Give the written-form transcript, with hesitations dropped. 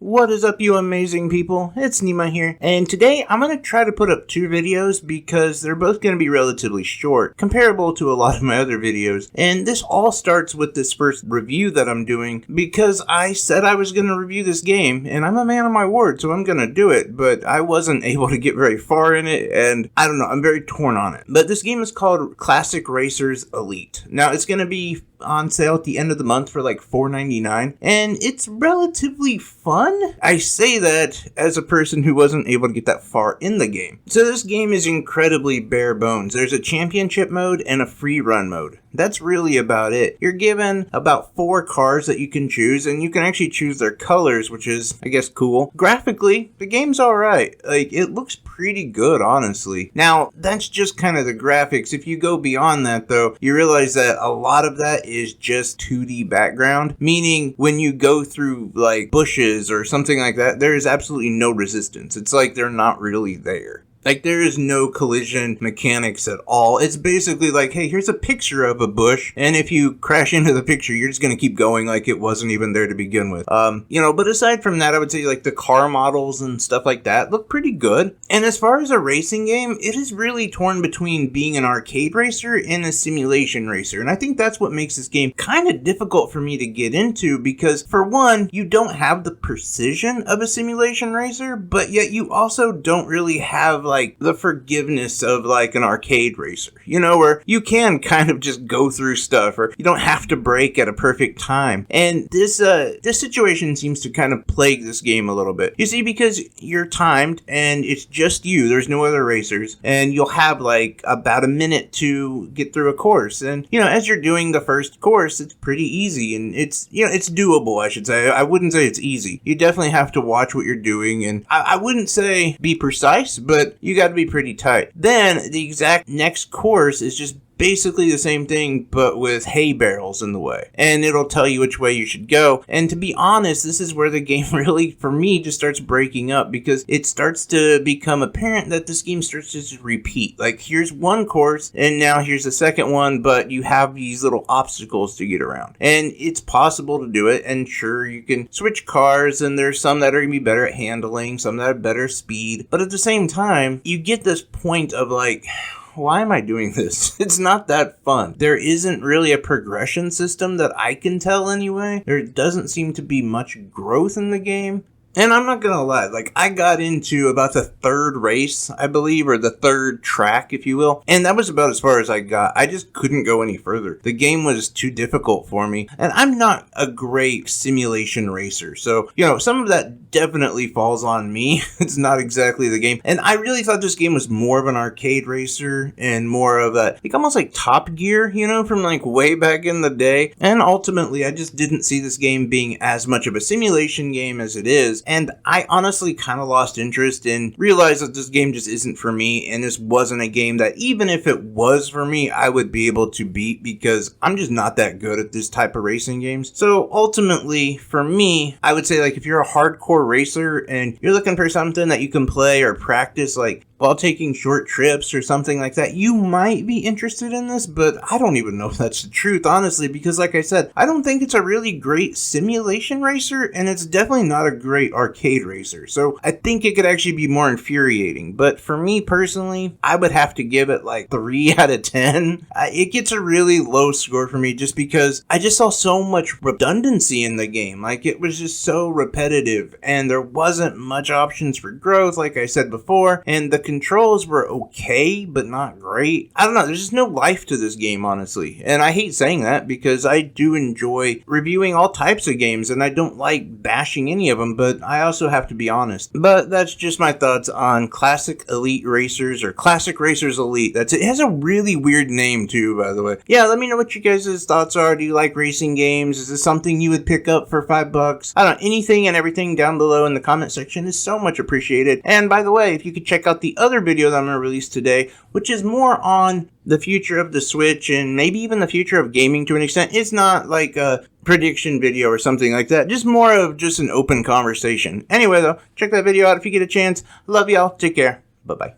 What is up, you amazing people? It's Nima here, and today I'm going to try to put up two videos because they're both going to be relatively short, comparable to a lot of my other videos. And this all starts with this first review that I'm doing because I said I was going to review this game, and I'm a man of my word, so I'm going to do it, but I wasn't able to get very far in it, and I don't know, I'm very torn on it. But this game is called Classic Racers Elite. Now, it's going to be on sale at the end of the month for like $4.99, and it's relatively fun. I say that as a person who wasn't able to get that far in the game. So this game is incredibly bare bones. There's a championship mode and a free run mode. That's really about it. You're given about 4 cars that you can choose, and you can actually choose their colors, which is, I guess, cool. Graphically, the game's alright. Like, it looks pretty good, honestly. Now, that's just kind of the graphics. If you go beyond that, though, you realize that a lot of that is just 2D background, meaning when you go through, like, bushes or something like that, there is absolutely no resistance. It's like they're not really there. Like, there is no collision mechanics at all. It's basically like, hey, here's a picture of a bush, and if you crash into the picture, you're just gonna keep going like it wasn't even there to begin with. But aside from that, I would say, like, the car models and stuff like that look pretty good. And as far as a racing game, it is really torn between being an arcade racer and a simulation racer. And I think that's what makes this game kind of difficult for me to get into, because, for one, you don't have the precision of a simulation racer, but yet you also don't really have, like, the forgiveness of, like, an arcade racer, where you can kind of just go through stuff, or you don't have to brake at a perfect time. And this situation seems to kind of plague this game a little bit. You see, because you're timed and it's just you, there's no other racers, and you'll have like about a minute to get through a course. And as you're doing the first course, it's pretty easy, and it's it's doable, I should say. I wouldn't say it's easy. You definitely have to watch what you're doing, and I wouldn't say be precise, but you got to be pretty tight. Then the exact next course is just basically the same thing, but with hay barrels in the way. And it'll tell you which way you should go. And to be honest, this is where the game really, for me, just starts breaking up, because it starts to become apparent that this game starts to just repeat. Like, here's one course, and now here's the second one, but you have these little obstacles to get around. And it's possible to do it, and sure, you can switch cars, and there's some that are going to be better at handling, some that have better speed. But at the same time, you get this point of, like, why am I doing this? It's not that fun. There isn't really a progression system that I can tell anyway. There doesn't seem to be much growth in the game. And I'm not gonna lie, like, I got into about the 3rd race, I believe, or the 3rd track, if you will, and that was about as far as I got. I just couldn't go any further. The game was too difficult for me, and I'm not a great simulation racer, so, some of that definitely falls on me. It's not exactly the game, and I really thought this game was more of an arcade racer, and more of a, like, almost like Top Gear, from, like, way back in the day, and ultimately, I just didn't see this game being as much of a simulation game as it is. And I honestly kind of lost interest and realized that this game just isn't for me, and this wasn't a game that, even if it was for me, I would be able to beat, because I'm just not that good at this type of racing games. So ultimately, for me, I would say, like, if you're a hardcore racer and you're looking for something that you can play or practice, like, while taking short trips or something like that, you might be interested in this, but I don't even know if that's the truth, honestly, because, like I said, I don't think it's a really great simulation racer, and it's definitely not a great arcade racer, so I think it could actually be more infuriating. But for me personally, I would have to give it like 3 out of 10. It gets a really low score for me, just because I just saw so much redundancy in the game. Like, it was just so repetitive, and there wasn't much options for growth, like I said before, and the controls were okay, but not great. I don't know, there's just no life to this game, honestly. And I hate saying that, because I do enjoy reviewing all types of games, and I don't like bashing any of them, but I also have to be honest. But that's just my thoughts on Classic Elite Racers, or Classic Racers Elite. That's it. It has a really weird name, too, by the way. Yeah, let me know what you guys' thoughts are. Do you like racing games? Is this something you would pick up for $5? I don't know, anything and everything down below in the comment section is so much appreciated. And by the way, if you could check out the other video that I'm going to release today, which is more on the future of the Switch and maybe even the future of gaming to an extent. It's not like a prediction video or something like that, just more of just an open conversation. Anyway though, check that video out if you get a chance. Love y'all, take care, bye bye.